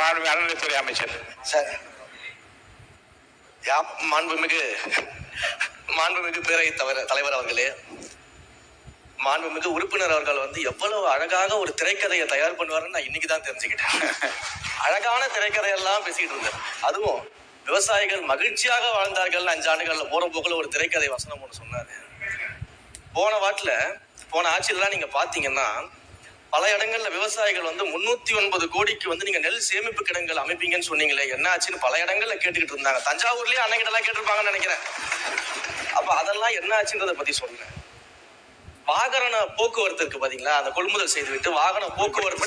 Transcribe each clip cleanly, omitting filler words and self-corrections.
அறநிலைத்துறை அமைச்சர் சார். மாண்புமிகு பேரவைத் தலைவர் அவர்களே, மாண்புமிகு உறுப்பினர் அவர்கள் வந்து எவ்வளவு அழகாக ஒரு திரைக்கதையை தயார் பண்ணுவாருன்னு நான் இன்னைக்குதான் தெரிஞ்சுக்கிட்டேன். அழகான திரைக்கதையெல்லாம் பேசிக்கிட்டு இருந்தேன். அதுவும் விவசாயிகள் மகிழ்ச்சியாக வாழ்ந்தார்கள் 5 ஆண்டுகள்ல போற போக்குல ஒரு திரைக்கதை வசனம் ஒன்று சொன்னாரு. போன ஆட்சியிலாம் நீங்க பாத்தீங்கன்னா பல இடங்கள்ல விவசாயிகள் வந்து 309 கோடிக்கு வந்து நீங்க நெல் சேமிப்பு கிடங்குகள் அமைப்பீங்கன்னு சொன்னீங்களே, என்ன ஆச்சுன்னு பல இடங்கள்ல கேட்டுக்கிட்டு இருந்தாங்க. தஞ்சாவூர்லயே அன்னைக்கிட்ட எல்லாம் கேட்டிருப்பாங்கன்னு நினைக்கிறேன். அப்ப அதெல்லாம் என்ன ஆச்சுன்றதை பத்தி சொல்றேன். வாகன போக்குவரத்து இருக்கு பாத்தீங்களா, அந்த கொள்முதல் செய்துவிட்டு வாகன போக்குவரத்து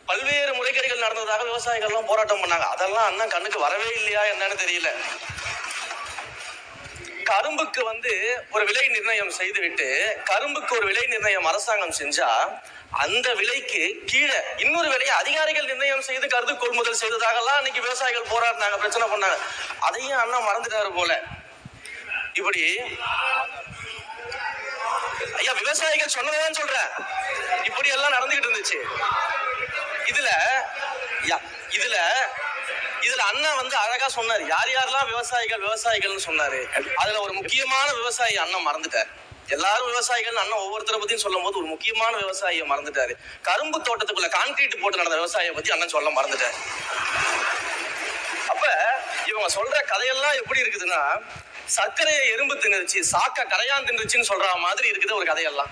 பல்வேறு முறைகேடுகள் நடந்ததாக விவசாயிகள் எல்லாம் போராட்டம் பண்ணாங்க. அதெல்லாம் அண்ணன் கண்ணுக்கு வரவே இல்லையா என்னன்னு தெரியல. கரும்புக்கு வந்து ஒரு விலை நிர்ணயம் செய்துவிட்டு கரும்புக்கு ஒரு விலை நிர்ணயம் அரசாங்கம் செஞ்சா அந்த விலைக்கு கீழே இன்னொரு விலையை அதிகாரிகள் நிர்ணயம் செய்து கருது கொள்முதல் செய்ததாகலாம் அன்னைக்கு விவசாயிகள் போராடினாங்க, பிரச்சனை பண்ணாங்க. அதையும் அண்ணா மறந்துட்டாரு போல. இப்படி ஐயா விவசாயிகள் சொன்னதான் சொல்றேன், இப்படி எல்லாம் நடந்துகிட்டு இருந்துச்சு. இதுல அண்ணா வந்து அழகா சொன்னாரு, யார் யாரெல்லாம் விவசாயிகள்னு சொன்னாரு. அதுல ஒரு முக்கியமான விவசாயி அண்ணன் மறந்துட்டார். எல்லாரும் விவசாயிகள் அண்ணன் ஒவ்வொருத்தரை பத்தியும் சொல்லும் போது ஒரு முக்கியமான விவசாயியை மறந்துட்டாரு. கரும்பு தோட்டத்துக்குள்ள கான்கிரீட் போட்டு நடந்த விவசாயியை பத்தி அண்ணன் சொல்ல மறந்துட்டாரு. அப்ப இவங்க சொல்ற கதையெல்லாம் எப்படி இருக்குதுன்னா, சர்க்கரையை எறும்பு தின்னுச்சு, சாக்க கரையான் தின்னுச்சுன்னு சொல்ற மாதிரி இருக்குது ஒரு கதையெல்லாம்.